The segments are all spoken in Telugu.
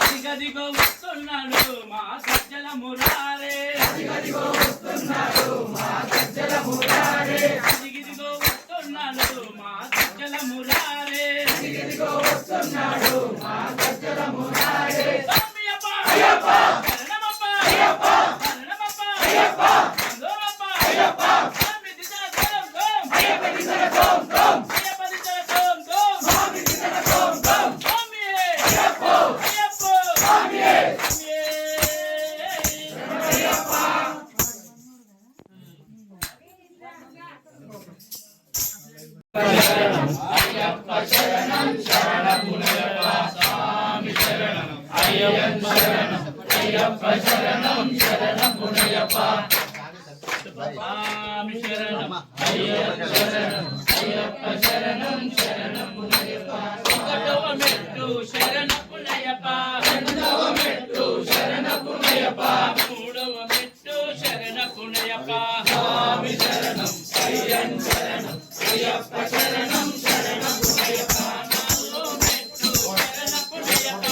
అదిగదిగో వస్తున్నాడు మా సజ్జల మురారే అదిగదిగో వస్తున్నాడు మా సజ్జల మురారే అదిగదిగో వస్తున్నాడు మా సజ్జల మురారే అదిగదిగో వస్తున్నాడు మా సజ్జల మురారే స్వామియప్ప అయ్యప్ప శరణమప్ప అయ్యప్ప శరణమప్ప అయ్యప్ప గోరప్ప అయ్యప్ప స్వామి దిశల గోం గోం అయ్యప్ప దిశల గోం గోం అయ్యప్ప దిశల గోం గోం స్వామి దిశల గోం గోం స్వామి అయ్యప్ప అయ్యప్ప శరణం శరణమునయ్యప్ప స్వామి శరణం అయ్యప్ప శరణం అయ్యప్ప శరణం శరణమునయ్యప్ప స్వామి శరణం అయ్యప్ప శరణం అయ్యప్ప శరణం శరణమునయ్యప్ప ఒకటవ మెట్టు శరణమునయ్యప్ప రెండవ మెట్టు శరణమునయ్యప్ప మూడవ మెట్టు శరణమునయ్యప్ప స్వామి శరణం అయ్యప్ప శరణం అయ్యప్ప శరణం శరణమునయ్యప్ప నాలుగవ మెట్టు శరణమునయ్యప్ప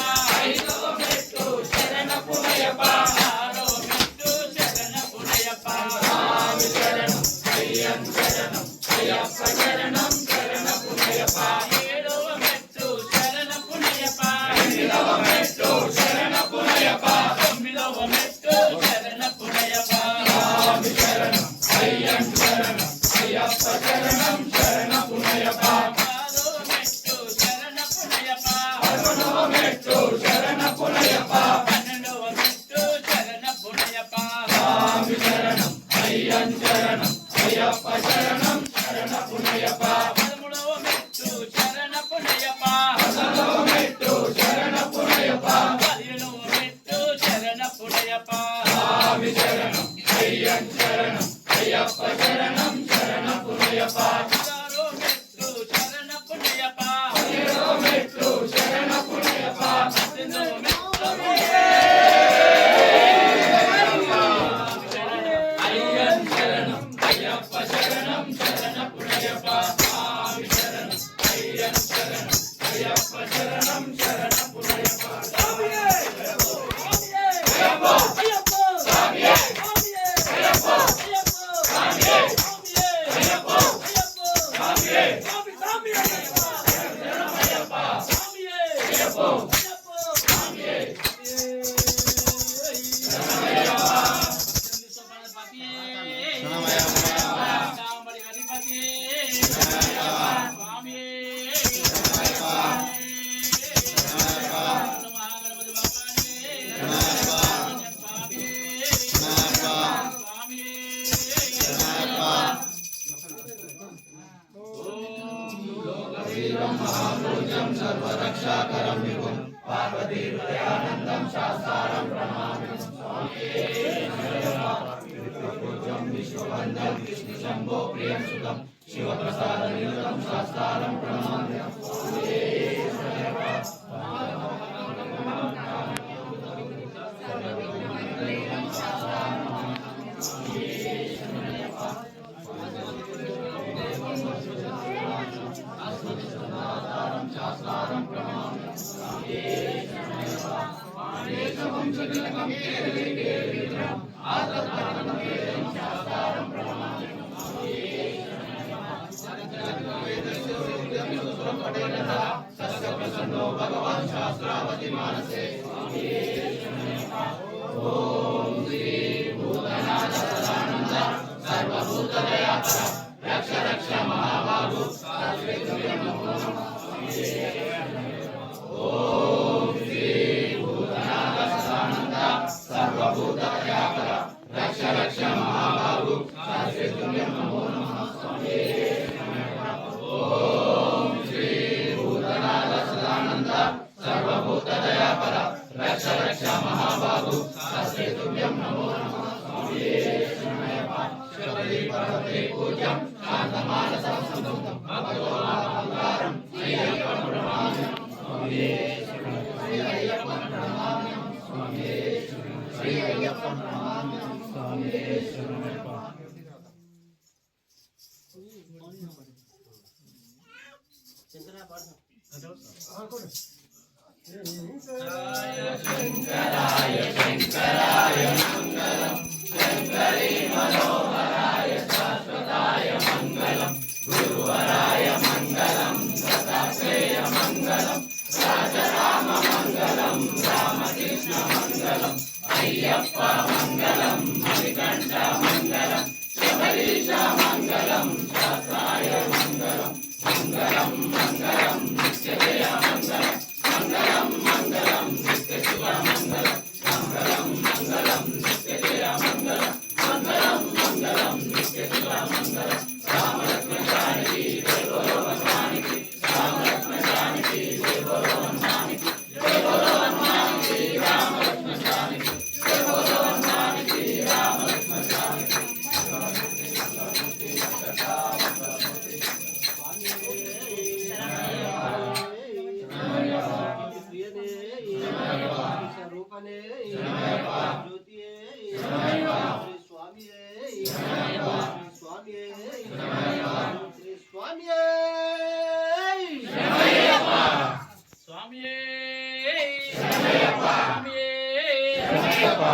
ఐదవ మెట్టు శరణమునయ్యప్ప ఆరవ మెట్టు శరణమునయ్యప్ప స్వామి శరణం అయ్యప్ప శరణం అయ్యప్ప శరణం శరణమునయ్యప్ప ఏడవ మెట్టు శరణమునయ్యప్ప ఎనిమిదవ మెట్టు శరణమునయ్యప్ప తొమ్మిదవ మెట్టు శరణమునయ్యప్ప స్వామి శరణం అయ్యప్ప శరణం అయ్యప్ప శరణం శరణమునయ్యప్ప పదవ మెట్టు శరణమునయ్యప్ప పదకొండవ మెట్టు శరణమునయ్యప్ప పన్నెండవ మెట్టు శరణమునయ్యప్ప స్వామి శరణం అయ్యప్ప శరణం అయ్యప్ప శరణం శరణమునయ్యప్ప పదమూడవ మెట్టు శరణమునయ్యప్ప పదహారవ మెట్టు శరణమునయ్యప్ప పదిహేనవ మెట్టు శరణమునయ్యప్ప స్వామి శరణం అయ్యప్ప శరణం అయ్యప్ప శరణం శరణమునయ్యప్ప పదహారవ మెట్టు శరణమునయ్యప్ప పదిహేడవ మెట్టు శరణమునయ్యప్ప పద్దెనిమిదవ మెట్టు అయ్యప్ప శరణం అయ్యప్ప శరణం శరణమునయ్యప్ప స్వామి శరణం అయ్యప్ప శరణం అయ్యప్ప శరణం శరణమునయ్యప్ప స్వామి అయ్యప్ప అయ్యప్ప స్వామి అయ్యప్ప అయ్యప్ప స్వామి అయ్యప్ప స్వామి స్వామి అయ్యప్ప శరణమయ్యప్ప స్వామి అయ్యప్ప స్వామి శరణమయ్యప్ప సోమనపతి శరణమయ్యప్ప కామడి హరిపతి శరణమయ్యప్ప స్వామి శరణమయ్యప్ప శరణమయ్యప్ప మహాగణపతి భగవానే శరణమయ్యప్ప స్వామి శరణమయ్యప్ప స్వామి శరణమయ్యప్ప ఓం లోకవీరం మహాభూజం సర్వరక్షాకరం విభుం పార్వతీ హృదయానందం శాస్త్రారం ప్రణమామి స్వామి పూజ్యం విశ్వవందం విష్ణు శంభో ప్రియం సుతం శివప్రసాద నిరతం శాస్త్రారం ప్రణమామి స్వామి శాస్త్రారం ప్రణమామి భగవాన్ శాస్త్రావతి మానసే ఓం శ్రీ భూతనాథ సదానంద సర్వభూత దయాకర రక్ష రక్ష మహాబాహు ఓం శ్రీ భూతనాథ సదానంద సర్వభూత దయాకర రక్ష రక్ష మహాబాహు శంకరాయ శంకరాయ మంగళం శంకరీ మనోహరాయ శాశ్వతాయ మంగళం గురువరాయ మంగళం దత్తాత్రేయ మంగళం రాజరామ మంగళం రామకృష్ణ మంగళం అయ్యప్ప మంగళం మణికంఠ మంగళం శబరీశ మంగళం శాస్త్రాయ మంగళం మంగళం మంగళం నిత్యజయ మంగళం మంగళం మంగళం నిత్యశివ మంగళం మంగళం మంగళం నిత్యజయ మంగళం మంగళం మంగళం నిత్యశివ మంగళం రామలక్ష్మణ జానకి జయ బోలో హనుమానికి రామలక్ష్మణ జానకి జయ బోలో హనుమానికి జయ బోలో హనుమానికి రామలక్ష్మణ జానకి జయ బోలో హనుమానికి రామలక్ష్మణ జానకి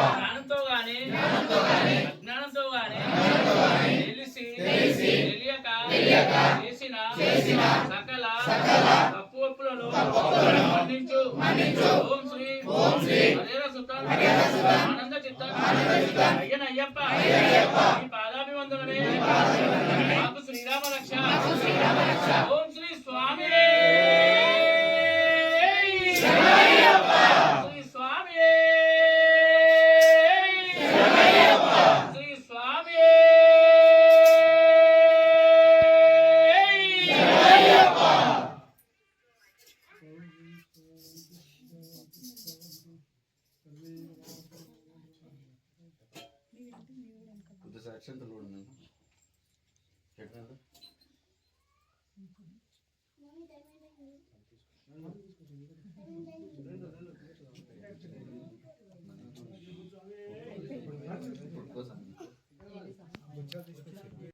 జ్ఞానంతో గాని అజ్ఞానంతో గాని తెలిసి తెలియక చేసిన సకల తప్పు ఒప్పులను మన్నించు ఓం శ్రీ హరేర సుతం ఆనంద చిత్తం అయ్యనయ్యప్ప ఈ పాదాభివందనమే మాకు శ్రీరామ రక్ష ఓం శ్రీ స్వామి అక్షంతలు కూడా ఎట్లా